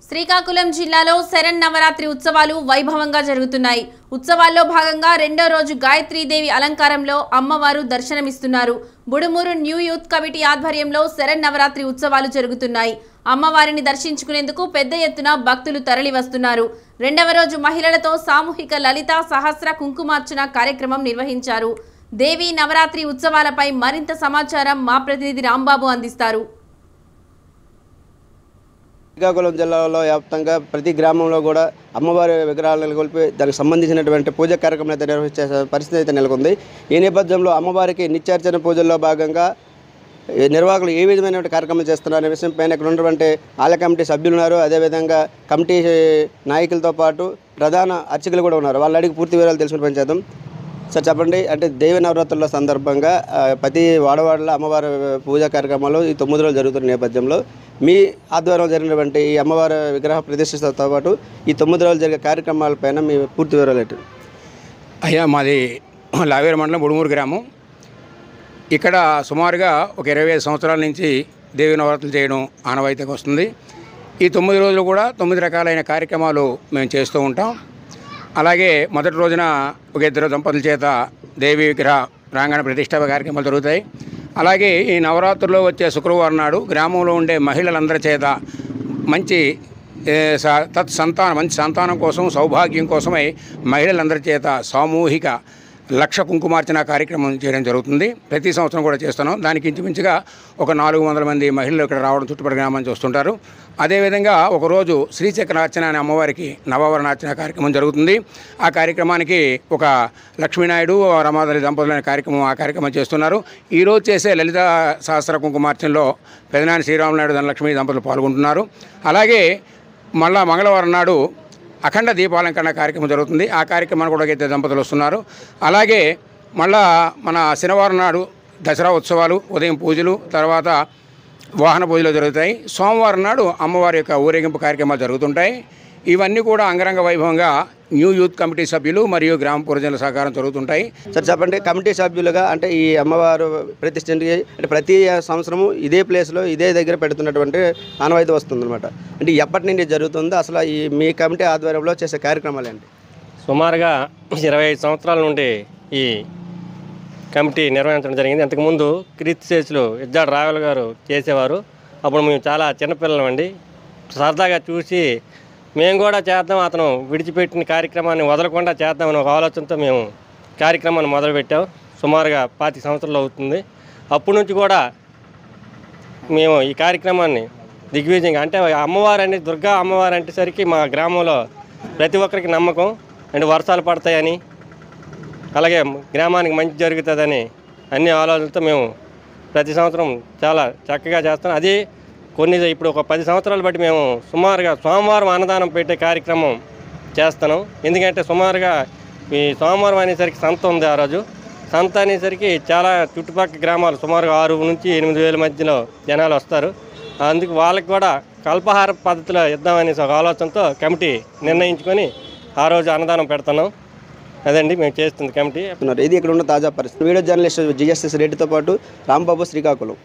శ్రీకాకుళం జిల్లాలో శరన్నవరాత్రి ఉత్సవాలు వైభవంగా జరుగుతున్నాయి. ఉత్సవాల్లో భాగంగా రెండో రోజు గాయత్రీదేవి అలంకారంలో అమ్మవారు దర్శనమిస్తున్నారు. బుడుమూరు న్యూ యూత్ కమిటీ ఆధ్వర్యంలో శరన్నవరాత్రి ఉత్సవాలు జరుగుతున్నాయి. అమ్మవారిని దర్శించుకునేందుకు పెద్ద ఎత్తున భక్తులు తరలి వస్తున్నారు. రెండవ రోజు మహిళలతో సామూహిక లలిత సహస్ర కుంకుమార్చన కార్యక్రమం నిర్వహించారు. దేవి నవరాత్రి ఉత్సవాలపై మరింత సమాచారం మా ప్రతినిధి రాంబాబు అందిస్తారు. శ్రీకాకుళం జిల్లాలో వ్యాప్తంగా ప్రతి గ్రామంలో కూడా అమ్మవారి విగ్రహాలను నెలకొల్పి దానికి సంబంధించినటువంటి పూజా కార్యక్రమం అయితే నిర్వహించే పరిస్థితి అయితే నెలకొంది. ఈ నేపథ్యంలో అమ్మవారికి నిత్యార్చన పూజల్లో భాగంగా నిర్వాహకులు ఏ విధమైన కార్యక్రమం చేస్తున్నారు అనే విషయం పైన ఇక్కడ ఉన్నటువంటి ఆలయ కమిటీ సభ్యులు ఉన్నారు. అదేవిధంగా కమిటీ నాయకులతో పాటు ప్రధాన అర్చకులు కూడా ఉన్నారు. వాళ్ళ అడిగి పూర్తి వివరాలు తెలుసుకుని పనిచేద్దాం. సార్ చెప్పండి, అంటే దేవి నవరాత్రుల సందర్భంగా ప్రతి వాడవాడలో అమ్మవారి పూజా కార్యక్రమాలు ఈ 9 రోజులు జరుగుతున్న నేపథ్యంలో మీ ఆధ్వర్యంలో జరిగినటువంటి ఈ అమ్మవారి విగ్రహ ప్రతిష్టతో పాటు ఈ 9 రోజులు జరిగే కార్యక్రమాలపైన మీ పూర్తి వివరాలు ఏంటి? అయ్యా, మాది లావేరు మండలం బుడుమూరు గ్రామం. ఇక్కడ సుమారుగా ఒక 25 సంవత్సరాల నుంచి దేవి నవరాత్రులు చేయడం ఆనవాయితీగా వస్తుంది. ఈ 9 రోజులు కూడా 9 రకాలైన కార్యక్రమాలు మేము చేస్తూ ఉంటాం. అలాగే మొదటి రోజున ఒక 2 దంపతుల చేత దేవి విగ్రహ ప్రాంగణ ప్రతిష్టాపన కార్యక్రమాలు జరుగుతాయి. అలాగే ఈ నవరాత్రుల్లో వచ్చే శుక్రవారం నాడు గ్రామంలో ఉండే మహిళలందరి చేత మంచి మంచి సంతానం కోసం, సౌభాగ్యం కోసమై మహిళలందరి చేత సామూహిక లక్ష కుంకుమార్చన కార్యక్రమం చేయడం జరుగుతుంది. ప్రతి సంవత్సరం కూడా చేస్తున్నాం. దానికి ఇంచుమించుగా ఒక 400 మంది మహిళలు ఇక్కడ రావడం చుట్టుపక్కల గ్రామం చూస్తుంటారు. అదేవిధంగా ఒకరోజు శ్రీచక్రార్చన అనే అమ్మవారికి నవావరణార్చన కార్యక్రమం జరుగుతుంది. ఆ కార్యక్రమానికి ఒక లక్ష్మీనాయుడు రమాదేవి దంపతులు అనే ఆ కార్యక్రమం చేస్తున్నారు. ఈరోజు చేసే లలిత సహస్ర కుంకుమార్చనలో పెదనాని శ్రీరామనాయుడు ధనలక్ష్మి దంపతులు పాల్గొంటున్నారు. అలాగే మళ్ళా మంగళవారం నాడు అఖండ దీపాలంకరణ కార్యక్రమం జరుగుతుంది. ఆ కార్యక్రమాన్ని కూడా అయితే దంపతులు వస్తున్నారు. అలాగే మళ్ళా మన శనివారం నాడు దసరా ఉత్సవాలు, ఉదయం పూజలు, తర్వాత వాహన పూజలు జరుగుతాయి. సోమవారం నాడు అమ్మవారి యొక్క ఊరేగింపు కార్యక్రమాలు జరుగుతుంటాయి. ఇవన్నీ కూడా అంగరంగ వైభవంగా న్యూ యూత్ కమిటీ సభ్యులు మరియు గ్రామ పురజనుల సహకారం జరుగుతుంటాయి. సార్ చెప్పండి, కమిటీ సభ్యులుగా అంటే ఈ అమ్మవారు ప్రతిష్ఠకి అంటే ప్రతి సంవత్సరము ఇదే ప్లేస్లో ఇదే దగ్గర పెడుతున్నటువంటి ఆనవాయితీ వస్తుందన్నమాట. అంటే ఎప్పటి నుండి జరుగుతుందో అసలు ఈ మీ కమిటీ ఆధ్వర్యంలో చేసే కార్యక్రమాలు ఏంటి? సుమారుగా 25 సంవత్సరాల నుండి ఈ కమిటీ నిర్వహించడం జరిగింది. అంతకుముందు కీర్తిశేషులు ఇజ్జాడ రావుల గారు చేసేవారు. అప్పుడు మేము చాలా చిన్నపిల్లలం అండి. సరదాగా చూసి మేము కూడా చేద్దాం, అతను విడిచిపెట్టిన కార్యక్రమాన్ని వదలకుండా చేద్దామని ఒక ఆలోచనతో మేము కార్యక్రమాన్ని మొదలుపెట్టాం. సుమారుగా 25 సంవత్సరాలు అవుతుంది. అప్పటి నుంచి కూడా మేము ఈ కార్యక్రమాన్ని దిగ్విజయంగా, అంటే అమ్మవారు అంటే దుర్గా అమ్మవారు అంటేసరికి మా గ్రామంలో ప్రతి ఒక్కరికి నమ్మకం అంటే వర్షాలు పడతాయని, అలాగే గ్రామానికి మంచి జరుగుతుందని అన్ని ఆలోచనలతో మేము ప్రతి సంవత్సరం చాలా చక్కగా చేస్తాం. అది ఇప్పుడు ఒక 10 సంవత్సరాలు బట్టి మేము సుమారుగా సోమవారం అన్నదానం పెట్టే కార్యక్రమం చేస్తున్నాం. ఎందుకంటే సుమారుగా ఈ సోమవారం అనేసరికి సంత ఉంది. ఆ రోజు సంత అనేసరికి చాలా చుట్టుపక్కల గ్రామాలు సుమారుగా 6 నుంచి 8 వేల మధ్యలో జనాలు వస్తారు. అందుకు వాళ్ళకి కూడా కల్పహార పద్ధతిలో ఇద్దామనే ఒక ఆలోచనతో కమిటీ నిర్ణయించుకొని ఆ రోజు అన్నదానం పెడుతున్నాం. అదండి మేము చేస్తుంది కమిటీ. ఇది ఇక్కడ ఉన్న తాజా పరిస్థితి. వీడియో జర్నలిస్ట్ జిఎస్ఎస్ రెడ్డితో పాటు రాంబాబు, శ్రీకాకుళం.